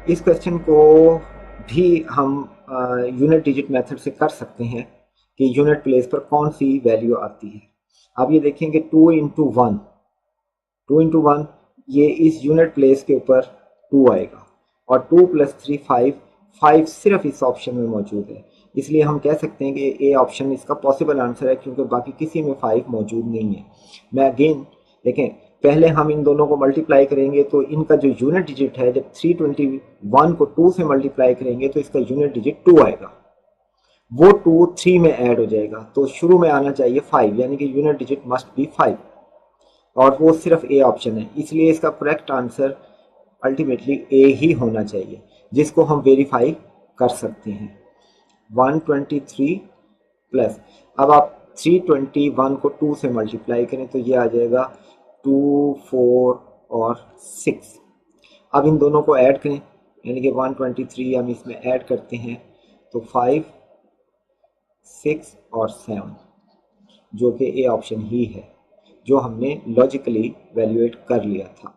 इस क्वेश्चन को भी हम यूनिट डिजिट मेथड से कर सकते हैं कि यूनिट प्लेस पर कौन सी वैल्यू आती है। अब ये देखेंगे 2 इंटू वन, ये इस यूनिट प्लेस के ऊपर 2 आएगा, और 2 + 3 5, 5 सिर्फ इस ऑप्शन में मौजूद है, इसलिए हम कह सकते हैं कि ए ऑप्शन इसका पॉसिबल आंसर है, क्योंकि बाकी किसी में 5 मौजूद नहीं है। मैं अगेन देखें, पहले हम इन दोनों को मल्टीप्लाई करेंगे तो इनका जो यूनिट डिजिट है, जब 321 को 2 से मल्टीप्लाई करेंगे तो इसका यूनिट डिजिट 2 आएगा, वो 2 3 में ऐड हो जाएगा, तो शुरू में आना चाहिए 5, यानी कि यूनिट डिजिट मस्ट बी 5, और वो सिर्फ ए ऑप्शन है, इसलिए इसका करेक्ट आंसर अल्टीमेटली ए ही होना चाहिए, जिसको हम वेरीफाई कर सकते हैं। 123 प्लस, अब आप 321 को 2 से मल्टीप्लाई करें तो ये आ जाएगा 2 4 और 6। अब इन दोनों को ऐड करें, यानी कि 123 हम इसमें ऐड करते हैं तो 5 6 और 7, जो कि ए ऑप्शन ही है, जो हमने लॉजिकली वैल्यूएट कर लिया था।